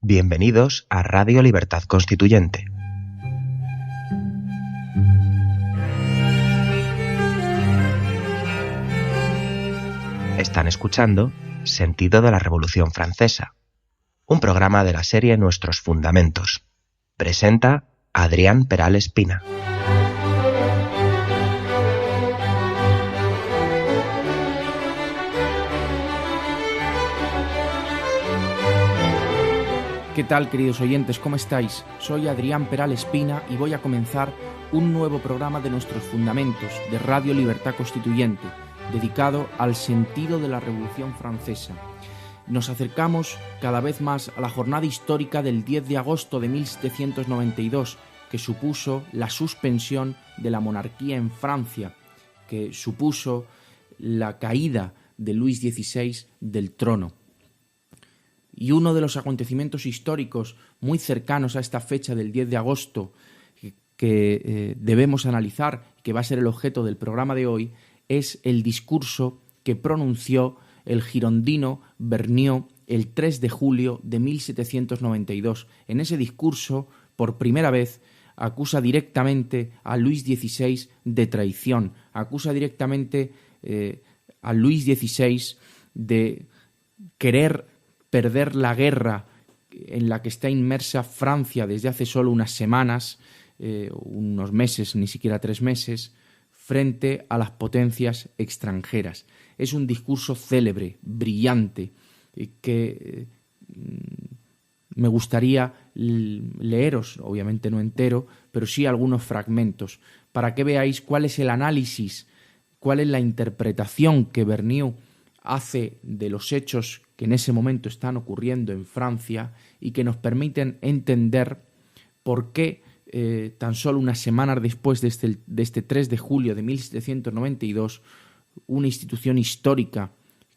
Bienvenidos a Radio Libertad Constituyente. Están escuchando Sentido de la Revolución Francesa, un programa de la serie Nuestros Fundamentos. Presenta Adrián Peral Espina. ¿Qué tal, queridos oyentes? ¿Cómo estáis? Soy Adrián Peral Espina y voy a comenzar un nuevo programa de Nuestros Fundamentos de Radio Libertad Constituyente, dedicado al sentido de la Revolución Francesa. Nos acercamos cada vez más a la jornada histórica del 10 de agosto de 1792, que supuso la suspensión de la monarquía en Francia, que supuso la caída de Luis XVI del trono. Y uno de los acontecimientos históricos muy cercanos a esta fecha del 10 de agosto que debemos analizar, que va a ser el objeto del programa de hoy, es el discurso que pronunció el girondino Vergniaud el 3 de julio de 1792. En ese discurso, por primera vez, acusa directamente a Luis XVI de traición, acusa directamente a Luis XVI de querer perder la guerra en la que está inmersa Francia desde hace solo unas semanas, unos meses, ni siquiera 3 meses, frente a las potencias extranjeras. Es un discurso célebre, brillante, que me gustaría leeros, obviamente no entero, pero sí algunos fragmentos, para que veáis cuál es el análisis, cuál es la interpretación que Vergniaud hace de los hechos que en ese momento están ocurriendo en Francia y que nos permiten entender por qué tan solo unas semanas después de este 3 de julio de 1792, una institución histórica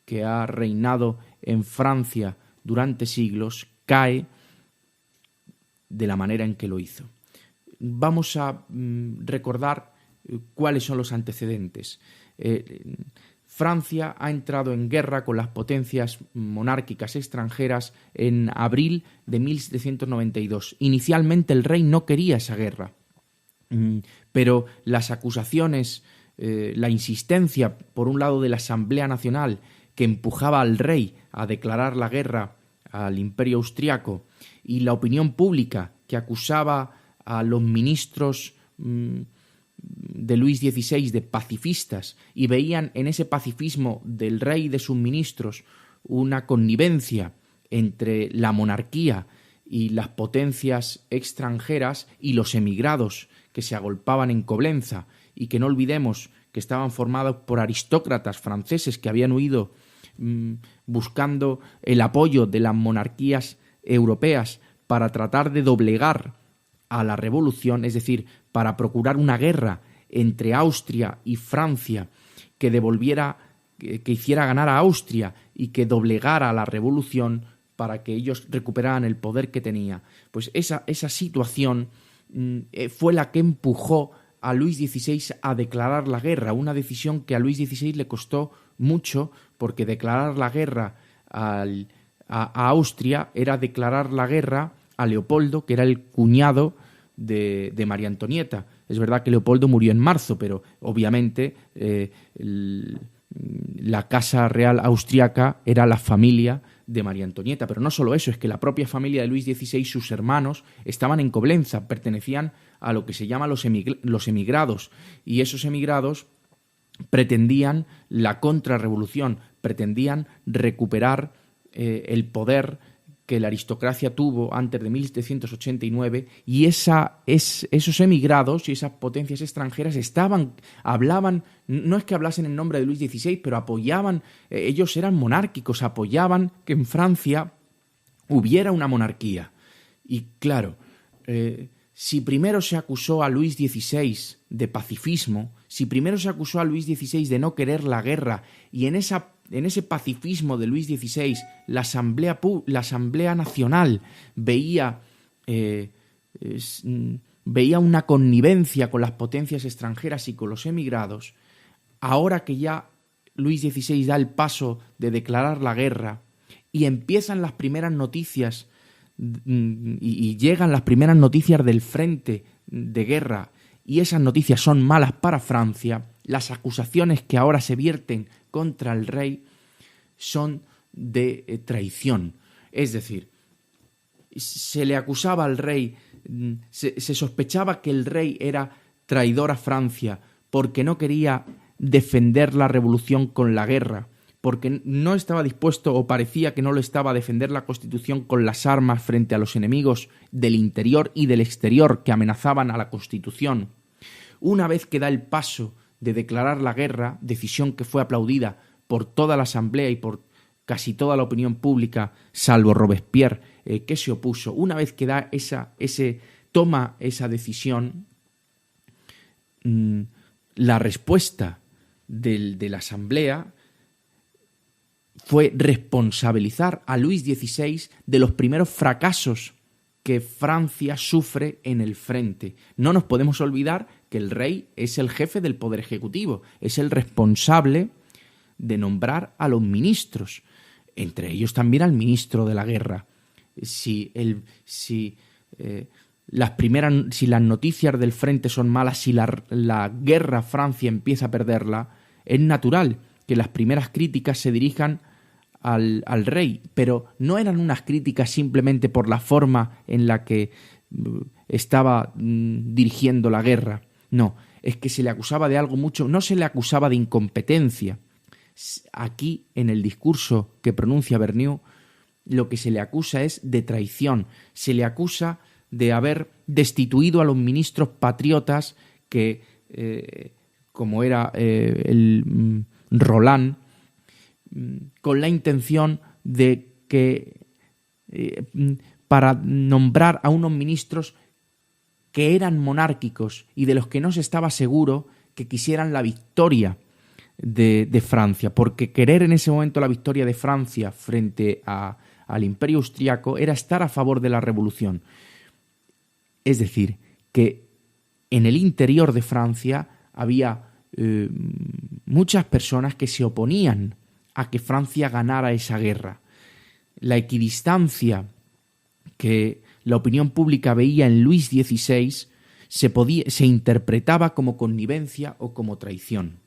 que ha reinado en Francia durante siglos cae de la manera en que lo hizo. Vamos a recordar cuáles son los antecedentes. Francia ha entrado en guerra con las potencias monárquicas extranjeras en abril de 1792. Inicialmente el rey no quería esa guerra, pero las acusaciones, la insistencia, por un lado, de la Asamblea Nacional, que empujaba al rey a declarar la guerra al Imperio Austriaco, y la opinión pública, que acusaba a los ministros de Luis XVI de pacifistas y veían en ese pacifismo del rey y de sus ministros una connivencia entre la monarquía y las potencias extranjeras y los emigrados que se agolpaban en Coblenza, y que no olvidemos que estaban formados por aristócratas franceses que habían huido buscando el apoyo de las monarquías europeas para tratar de doblegar a la revolución, es decir, para procurar una guerra entre Austria y Francia que devolviera, que hiciera ganar a Austria y que doblegara a la revolución para que ellos recuperaran el poder que tenía. Pues esa situación fue la que empujó a Luis XVI a declarar la guerra, una decisión que a Luis XVI le costó mucho, porque declarar la guerra a Austria era declarar la guerra a Leopoldo, que era el cuñado de María Antonieta. Es verdad que Leopoldo murió en marzo, pero obviamente la casa real austriaca era la familia de María Antonieta. Pero no solo eso, es que la propia familia de Luis XVI, sus hermanos, estaban en Coblenza, pertenecían a lo que se llama los emigrados, y esos emigrados pretendían la contrarrevolución, pretendían recuperar el poder que la aristocracia tuvo antes de 1789, y esos emigrados y esas potencias extranjeras hablaban, no es que hablasen en nombre de Luis XVI, pero apoyaban, ellos eran monárquicos, apoyaban que en Francia hubiera una monarquía. Y claro, si primero se acusó a Luis XVI de pacifismo, si primero se acusó a Luis XVI de no querer la guerra, y en ese pacifismo de Luis XVI la Asamblea Nacional veía una connivencia con las potencias extranjeras y con los emigrados, ahora que ya Luis XVI da el paso de declarar la guerra y empiezan las primeras noticias y llegan las primeras noticias del frente de guerra, y esas noticias son malas para Francia, las acusaciones que ahora se vierten contra el rey son de traición. Es decir, se le acusaba al rey, se sospechaba que el rey era traidor a Francia porque no quería defender la revolución con la guerra, porque no estaba dispuesto, o parecía que no lo estaba, a defender la Constitución con las armas frente a los enemigos del interior y del exterior que amenazaban a la Constitución. Una vez que da el paso de declarar la guerra, decisión que fue aplaudida por toda la Asamblea y por casi toda la opinión pública, salvo Robespierre, que se opuso, una vez que da toma esa decisión, la respuesta de la Asamblea fue responsabilizar a Luis XVI de los primeros fracasos que Francia sufre en el frente. No nos podemos olvidar que el rey es el jefe del poder ejecutivo, es el responsable de nombrar a los ministros, entre ellos también al ministro de la guerra. Si las noticias del frente son malas, si la guerra Francia empieza a perderla, es natural que las primeras críticas se dirijan al rey, pero no eran unas críticas simplemente por la forma en la que estaba dirigiendo la guerra. No, es que se le acusaba de algo mucho, no se le acusaba de incompetencia. Aquí, en el discurso que pronuncia Vergniaud, lo que se le acusa es de traición. Se le acusa de haber destituido a los ministros patriotas que, como era el Roland, con la intención de que para nombrar a unos ministros que eran monárquicos y de los que no se estaba seguro que quisieran la victoria de Francia, porque querer en ese momento la victoria de Francia frente al Imperio Austriaco era estar a favor de la revolución. Es decir, que en el interior de Francia había muchas personas que se oponían a que Francia ganara esa guerra. La equidistancia que la opinión pública veía en Luis XVI se interpretaba como connivencia o como traición.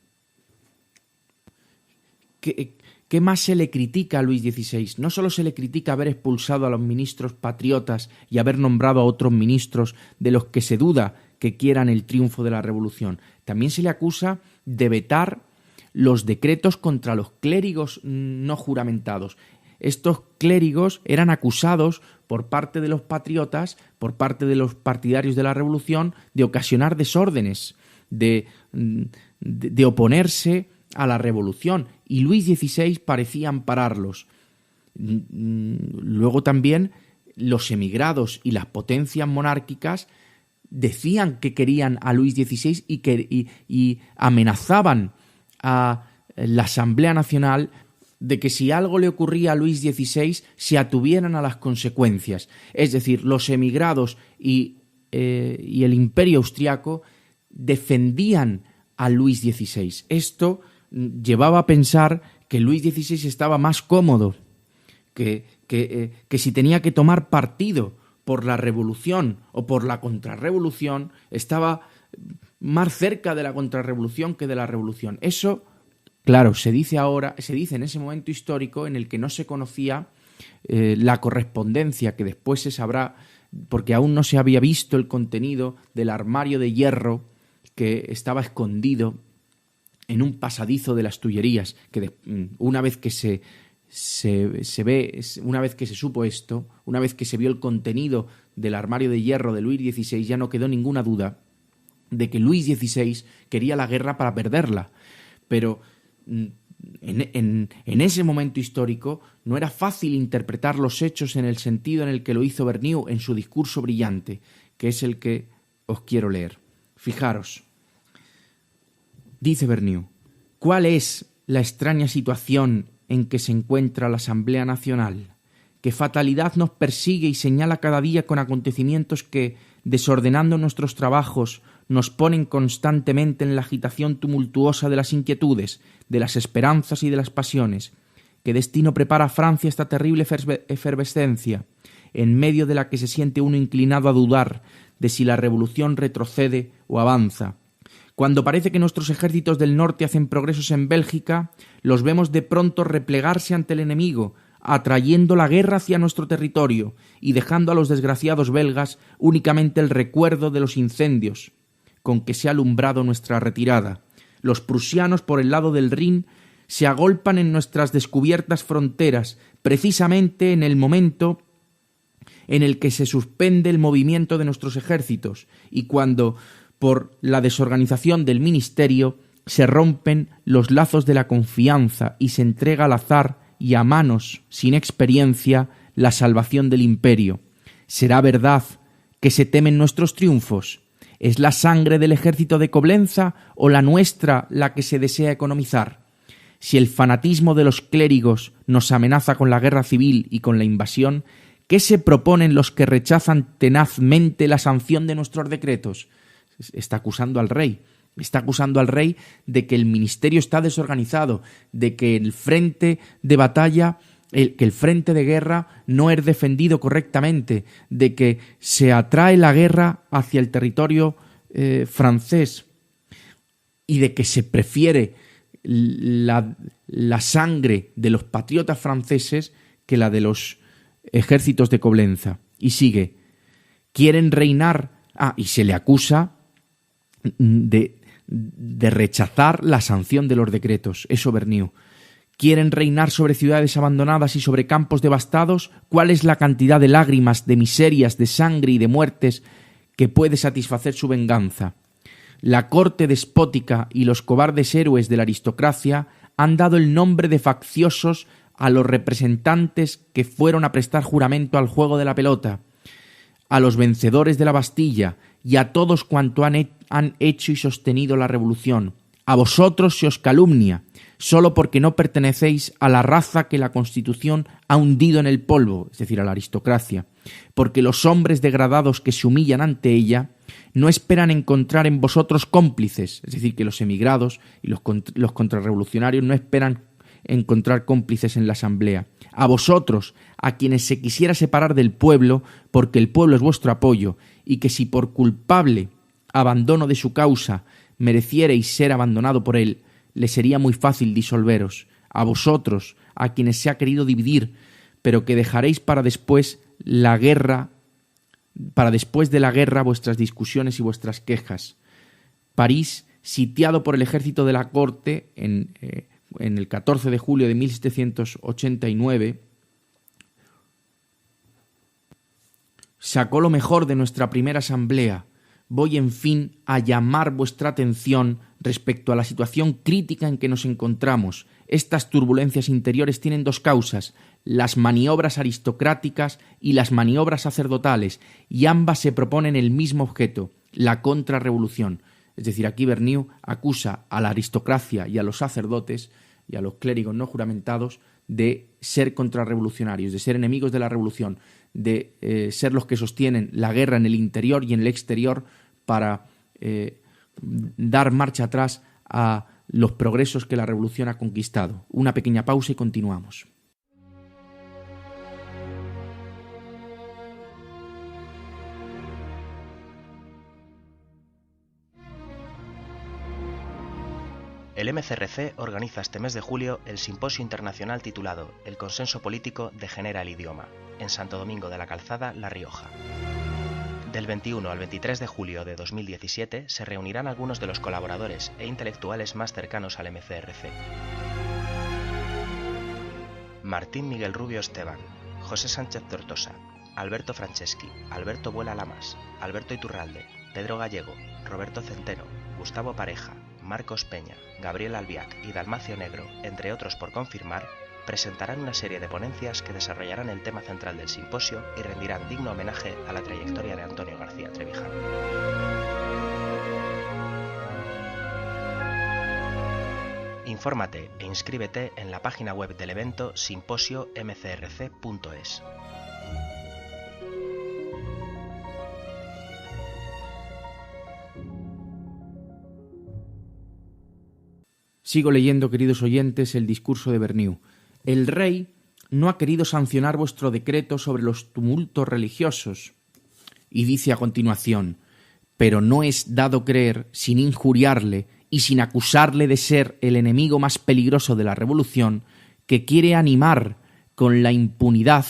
¿Qué más se le critica a Luis XVI? No solo se le critica haber expulsado a los ministros patriotas y haber nombrado a otros ministros de los que se duda que quieran el triunfo de la revolución. También se le acusa de vetar los decretos contra los clérigos no juramentados. Estos clérigos eran acusados por parte de los patriotas, por parte de los partidarios de la revolución, de ocasionar desórdenes, de oponerse a la revolución, y Luis XVI parecía ampararlos. Luego también los emigrados y las potencias monárquicas decían que querían a Luis XVI y amenazaban a la Asamblea Nacional de que si algo le ocurría a Luis XVI se atuvieran a las consecuencias. Es decir, los emigrados y el Imperio Austriaco defendían a Luis XVI. Esto llevaba a pensar que Luis XVI estaba más cómodo, que si tenía que tomar partido por la revolución o por la contrarrevolución, estaba más cerca de la contrarrevolución que de la revolución. Eso, claro, se dice en ese momento histórico en el que no se conocía la correspondencia, que después se sabrá, porque aún no se había visto el contenido del armario de hierro que estaba escondido en un pasadizo de las Tullerías, que una vez que una vez que se supo esto, una vez que se vio el contenido del armario de hierro de Luis XVI, ya no quedó ninguna duda de que Luis XVI quería la guerra para perderla. Pero en ese momento histórico no era fácil interpretar los hechos en el sentido en el que lo hizo Vergniaud en su discurso brillante, que es el que os quiero leer. Fijaros, dice Vergniaud: ¿cuál es la extraña situación en que se encuentra la Asamblea Nacional? ¿Qué fatalidad nos persigue y señala cada día con acontecimientos que, desordenando nuestros trabajos, nos ponen constantemente en la agitación tumultuosa de las inquietudes, de las esperanzas y de las pasiones? ¿Qué destino prepara a Francia esta terrible efervescencia? en medio de la que se siente uno inclinado a dudar de si la revolución retrocede o avanza. Cuando parece que nuestros ejércitos del norte hacen progresos en Bélgica, los vemos de pronto replegarse ante el enemigo, atrayendo la guerra hacia nuestro territorio y dejando a los desgraciados belgas únicamente el recuerdo de los incendios con que se ha alumbrado nuestra retirada. Los prusianos, por el lado del Rin, se agolpan en nuestras descubiertas fronteras, precisamente en el momento en el que se suspende el movimiento de nuestros ejércitos y cuando, por la desorganización del ministerio, se rompen los lazos de la confianza y se entrega al azar y a manos sin experiencia la salvación del imperio. ¿Será verdad que se temen nuestros triunfos? ¿Es la sangre del ejército de Coblenza o la nuestra la que se desea economizar? Si el fanatismo de los clérigos nos amenaza con la guerra civil y con la invasión, ¿qué se proponen los que rechazan tenazmente la sanción de nuestros decretos? Está acusando al rey. Está acusando al rey de que el ministerio está desorganizado, de que el frente de batalla, que el frente de guerra no es defendido correctamente, de que se atrae la guerra hacia el territorio francés y de que se prefiere la sangre de los patriotas franceses que la de los ejércitos de Coblenza. Y sigue, quieren reinar, y se le acusa de rechazar la sanción de los decretos, eso Berniu. ¿Quieren reinar sobre ciudades abandonadas y sobre campos devastados? ¿Cuál es la cantidad de lágrimas, de miserias, de sangre y de muertes que puede satisfacer su venganza? La corte despótica y los cobardes héroes de la aristocracia han dado el nombre de facciosos a los representantes que fueron a prestar juramento al juego de la pelota, a los vencedores de la Bastilla y a todos cuanto han hecho y sostenido la revolución. A vosotros se os calumnia, solo porque no pertenecéis a la raza que la Constitución ha hundido en el polvo, es decir, a la aristocracia, porque los hombres degradados que se humillan ante ella no esperan encontrar en vosotros cómplices, es decir, que los emigrados y los contrarrevolucionarios no esperan encontrar cómplices en la asamblea. A vosotros, a quienes se quisiera separar del pueblo, porque el pueblo es vuestro apoyo, y que si por culpable abandono de su causa merecierais ser abandonado por él, le sería muy fácil disolveros. A vosotros, a quienes se ha querido dividir, pero que dejaréis para después de la guerra vuestras discusiones y vuestras quejas. París, sitiado por el ejército de la corte en el 14 de julio de 1789, sacó lo mejor de nuestra primera asamblea. Voy, en fin, a llamar vuestra atención respecto a la situación crítica en que nos encontramos. Estas turbulencias interiores tienen dos causas, las maniobras aristocráticas y las maniobras sacerdotales, y ambas se proponen el mismo objeto, la contrarrevolución. Es decir, aquí Berniu acusa a la aristocracia y a los sacerdotes y a los clérigos no juramentados de ser contrarrevolucionarios, de ser enemigos de la revolución, de ser los que sostienen la guerra en el interior y en el exterior para dar marcha atrás a los progresos que la revolución ha conquistado. Una pequeña pausa y continuamos. El MCRC organiza este mes de julio el simposio internacional titulado El consenso político degenera el idioma, en Santo Domingo de la Calzada, La Rioja. Del 21 al 23 de julio de 2017 se reunirán algunos de los colaboradores e intelectuales más cercanos al MCRC. Martín Miguel Rubio Esteban, José Sánchez Tortosa, Alberto Franceschi, Alberto Buela Lamas, Alberto Iturralde, Pedro Gallego, Roberto Centeno, Gustavo Pareja, Marcos Peña, Gabriel Albiac y Dalmacio Negro, entre otros por confirmar, presentarán una serie de ponencias que desarrollarán el tema central del simposio y rendirán digno homenaje a la trayectoria de Antonio García Trevijano. Infórmate e inscríbete en la página web del evento simposiomcrc.es. Sigo leyendo, queridos oyentes, el discurso de Berniu. El rey no ha querido sancionar vuestro decreto sobre los tumultos religiosos. Y dice a continuación: pero no es dado creer, sin injuriarle y sin acusarle de ser el enemigo más peligroso de la revolución, que quiere animar con la impunidad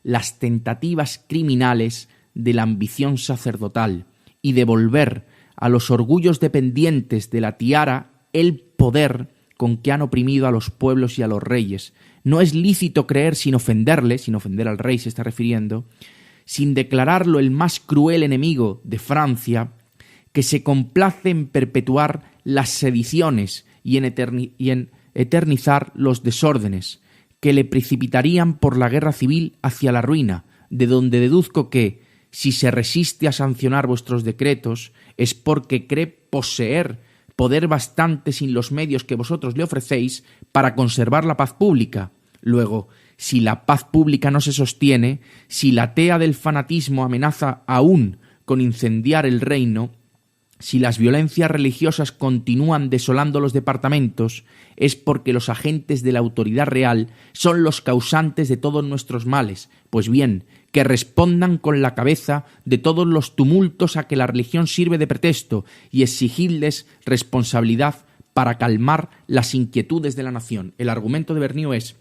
las tentativas criminales de la ambición sacerdotal y devolver a los orgullos dependientes de la tiara el poder con que han oprimido a los pueblos y a los reyes. No es lícito creer sin ofenderle, sin ofender al rey se está refiriendo, sin declararlo el más cruel enemigo de Francia, que se complace en perpetuar las sediciones y en eternizar los desórdenes, que le precipitarían por la guerra civil hacia la ruina, de donde deduzco que, si se resiste a sancionar vuestros decretos, es porque cree poseer poder bastante sin los medios que vosotros le ofrecéis para conservar la paz pública. Luego, si la paz pública no se sostiene, si la tea del fanatismo amenaza aún con incendiar el reino, si las violencias religiosas continúan desolando los departamentos, es porque los agentes de la autoridad real son los causantes de todos nuestros males. Pues bien, que respondan con la cabeza de todos los tumultos a que la religión sirve de pretexto y exigirles responsabilidad para calmar las inquietudes de la nación. El argumento de Vergniaud es: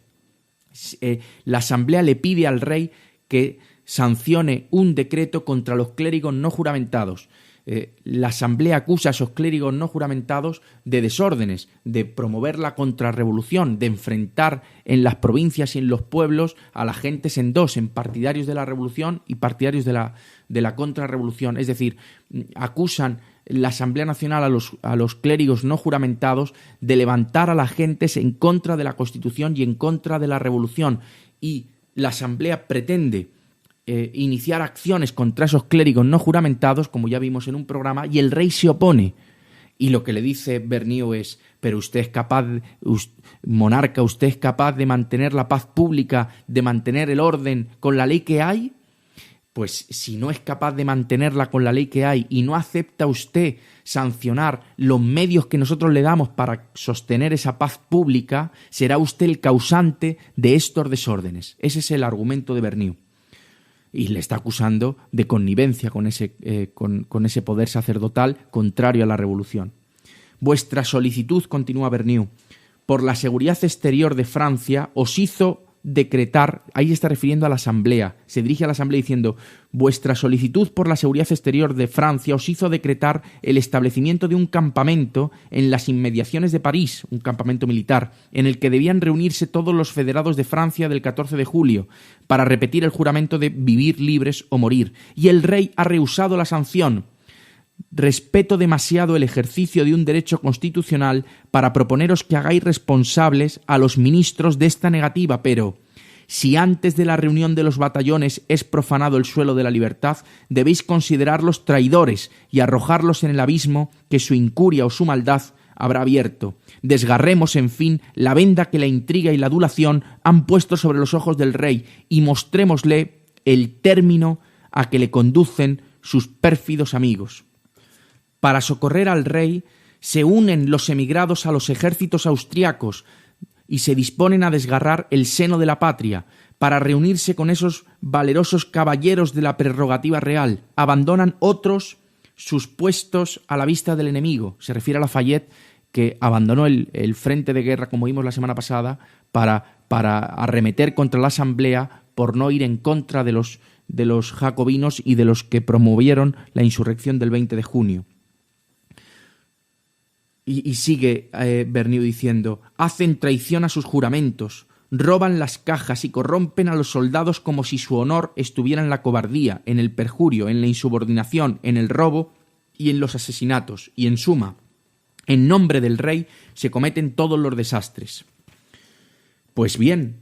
la Asamblea le pide al rey que sancione un decreto contra los clérigos no juramentados. La Asamblea acusa a esos clérigos no juramentados de desórdenes, de promover la contrarrevolución, de enfrentar en las provincias y en los pueblos a las gentes en dos, en partidarios de la revolución y partidarios de la contrarrevolución. Es decir, acusan la Asamblea Nacional a los clérigos no juramentados de levantar a las gentes en contra de la Constitución y en contra de la revolución. Y la Asamblea pretende iniciar acciones contra esos clérigos no juramentados, como ya vimos en un programa, y el rey se opone. Y lo que le dice Vergniaud es: pero usted es capaz, monarca, usted es capaz de mantener la paz pública, de mantener el orden con la ley que hay. Pues si no es capaz de mantenerla con la ley que hay y no acepta usted sancionar los medios que nosotros le damos para sostener esa paz pública, será usted el causante de estos desórdenes. Ese es el argumento de Vergniaud. Y le está acusando de connivencia con ese poder sacerdotal contrario a la revolución. Vuestra solicitud, continúa Vergniaud, por la seguridad exterior de Francia os hizo decretar, ahí está refiriendo a la Asamblea, se dirige a la Asamblea diciendo: vuestra solicitud por la seguridad exterior de Francia os hizo decretar el establecimiento de un campamento en las inmediaciones de París, un campamento militar, en el que debían reunirse todos los federados de Francia del 14 de julio, para repetir el juramento de vivir libres o morir. Y el rey ha rehusado la sanción. Respeto demasiado el ejercicio de un derecho constitucional para proponeros que hagáis responsables a los ministros de esta negativa, pero si antes de la reunión de los batallones es profanado el suelo de la libertad, debéis considerarlos traidores y arrojarlos en el abismo que su incuria o su maldad habrá abierto. Desgarremos, en fin, la venda que la intriga y la adulación han puesto sobre los ojos del rey y mostrémosle el término a que le conducen sus pérfidos amigos. Para socorrer al rey se unen los emigrados a los ejércitos austriacos y se disponen a desgarrar el seno de la patria. Para reunirse con esos valerosos caballeros de la prerrogativa real, abandonan otros sus puestos a la vista del enemigo. Se refiere a Lafayette, que abandonó el frente de guerra, como vimos la semana pasada, para arremeter contra la Asamblea por no ir en contra de los jacobinos y de los que promovieron la insurrección del 20 de junio. Y sigue Vergniaud diciendo: hacen traición a sus juramentos, roban las cajas y corrompen a los soldados como si su honor estuviera en la cobardía, en el perjurio, en la insubordinación, en el robo y en los asesinatos. Y en suma, en nombre del rey se cometen todos los desastres. Pues bien,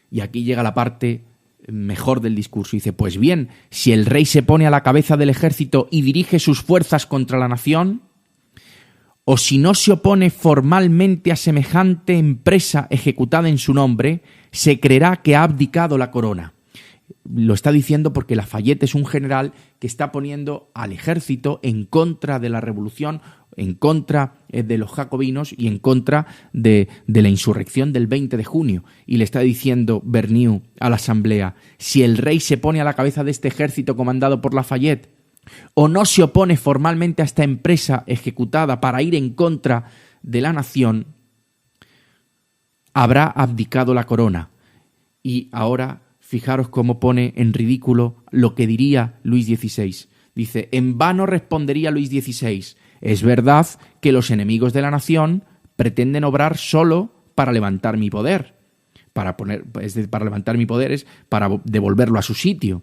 y aquí llega la parte mejor del discurso, dice: pues bien, si el rey se pone a la cabeza del ejército y dirige sus fuerzas contra la nación, o si no se opone formalmente a semejante empresa ejecutada en su nombre, se creerá que ha abdicado la corona. Lo está diciendo porque Lafayette es un general que está poniendo al ejército en contra de la revolución, en contra de los jacobinos y en contra de la insurrección del 20 de junio. Y le está diciendo Vergniaud a la Asamblea: si el rey se pone a la cabeza de este ejército comandado por Lafayette o no se opone formalmente a esta empresa ejecutada para ir en contra de la nación, habrá abdicado la corona. Y ahora fijaros cómo pone en ridículo lo que diría Luis XVI. Dice: en vano respondería Luis XVI. Es verdad que los enemigos de la nación pretenden obrar solo para levantar mi poder. Para levantar mi poder es para devolverlo a su sitio.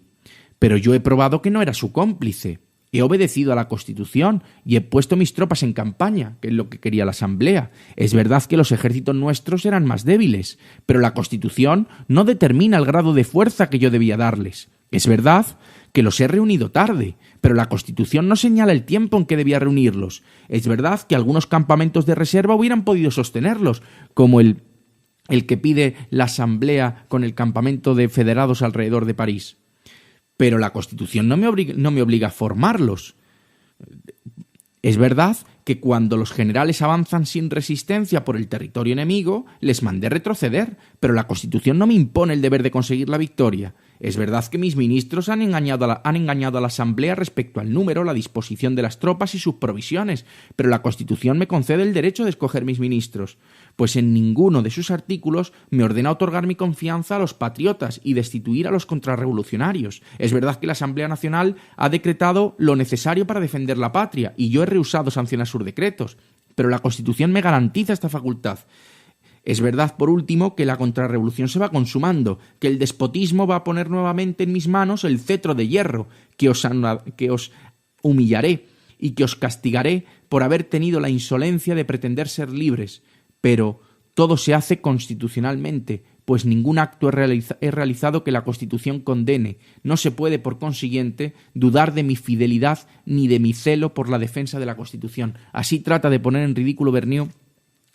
Pero yo he probado que no era su cómplice. He obedecido a la Constitución y he puesto mis tropas en campaña, que es lo que quería la Asamblea. Es verdad que los ejércitos nuestros eran más débiles, pero la Constitución no determina el grado de fuerza que yo debía darles. Es verdad que los he reunido tarde, pero la Constitución no señala el tiempo en que debía reunirlos. Es verdad que algunos campamentos de reserva hubieran podido sostenerlos, como el que pide la Asamblea con el campamento de federados alrededor de París. Pero la Constitución no me obliga a formarlos. Es verdad que cuando los generales avanzan sin resistencia por el territorio enemigo, les mandé retroceder, pero la Constitución no me impone el deber de conseguir la victoria. Es verdad que mis ministros han engañado a la Asamblea respecto al número, la disposición de las tropas y sus provisiones, pero la Constitución me concede el derecho de escoger mis ministros, pues en ninguno de sus artículos me ordena otorgar mi confianza a los patriotas y destituir a los contrarrevolucionarios. Es verdad que la Asamblea Nacional ha decretado lo necesario para defender la patria, y yo he rehusado sancionar sus decretos, pero la Constitución me garantiza esta facultad. Es verdad, por último, que la contrarrevolución se va consumando, que el despotismo va a poner nuevamente en mis manos el cetro de hierro, que os humillaré y que os castigaré por haber tenido la insolencia de pretender ser libres. Pero todo se hace constitucionalmente, pues ningún acto es realizado que la Constitución condene. No se puede, por consiguiente, dudar de mi fidelidad ni de mi celo por la defensa de la Constitución. Así trata de poner en ridículo Vergniaud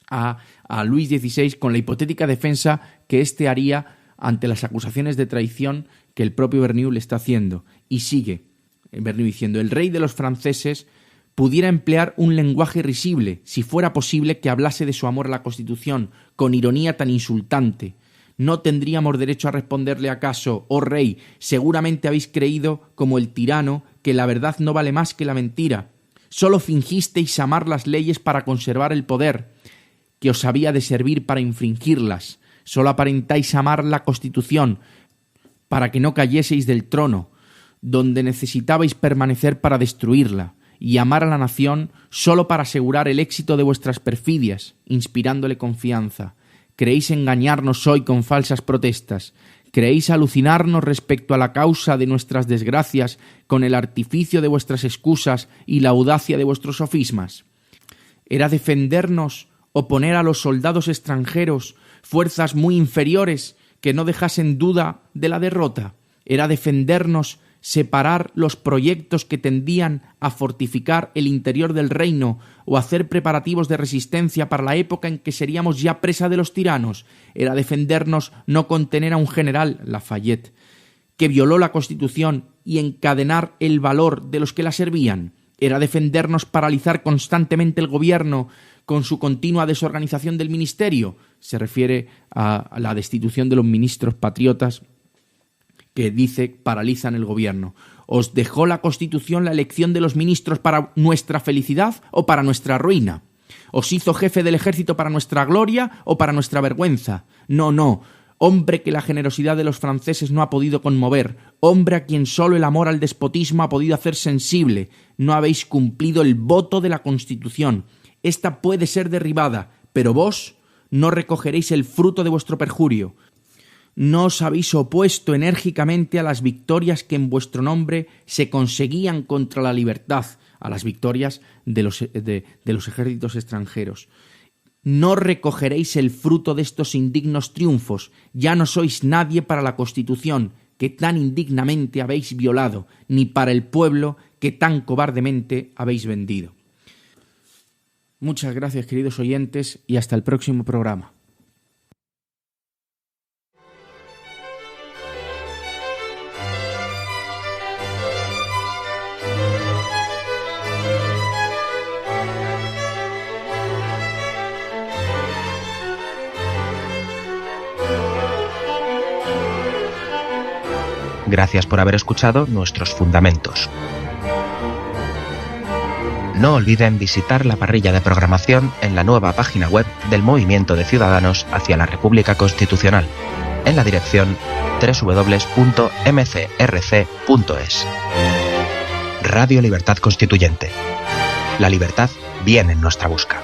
a Luis XVI con la hipotética defensa que éste haría ante las acusaciones de traición que el propio Vergniaud le está haciendo. Y sigue Vergniaud diciendo: el rey de los franceses pudiera emplear un lenguaje risible si fuera posible que hablase de su amor a la Constitución con ironía tan insultante. ¿No tendríamos derecho a responderle acaso: oh rey, seguramente habéis creído, como el tirano, que la verdad no vale más que la mentira? Solo fingisteis amar las leyes para conservar el poder, que os había de servir para infringirlas. Solo aparentáis amar la Constitución para que no cayeseis del trono, donde necesitabais permanecer para destruirla, y amar a la nación solo para asegurar el éxito de vuestras perfidias, inspirándole confianza. Creéis engañarnos hoy con falsas protestas. Creéis alucinarnos respecto a la causa de nuestras desgracias con el artificio de vuestras excusas y la audacia de vuestros sofismas. Era defendernos o poner a los soldados extranjeros fuerzas muy inferiores que no dejasen duda de la derrota. Era defendernos separar los proyectos que tendían a fortificar el interior del reino o hacer preparativos de resistencia para la época en que seríamos ya presa de los tiranos. Era defendernos no contener a un general, Lafayette, que violó la Constitución y encadenar el valor de los que la servían. Era defendernos paralizar constantemente el gobierno con su continua desorganización del ministerio. Se refiere a la destitución de los ministros patriotas que dice paralizan el gobierno. ¿Os dejó la Constitución la elección de los ministros para nuestra felicidad o para nuestra ruina? ¿Os hizo jefe del ejército para nuestra gloria o para nuestra vergüenza? No, no. Hombre que la generosidad de los franceses no ha podido conmover, hombre a quien solo el amor al despotismo ha podido hacer sensible, no habéis cumplido el voto de la Constitución. Esta puede ser derribada, pero vos no recogeréis el fruto de vuestro perjurio. No os habéis opuesto enérgicamente a las victorias que en vuestro nombre se conseguían contra la libertad, a las victorias de los ejércitos extranjeros. No recogeréis el fruto de estos indignos triunfos. Ya no sois nadie para la Constitución, que tan indignamente habéis violado, ni para el pueblo que tan cobardemente habéis vendido. Muchas gracias, queridos oyentes, y hasta el próximo programa. Gracias por haber escuchado nuestros fundamentos. No olviden visitar la parrilla de programación en la nueva página web del Movimiento de Ciudadanos hacia la República Constitucional, en la dirección www.mcrc.es. Radio Libertad Constituyente. La libertad viene en nuestra busca.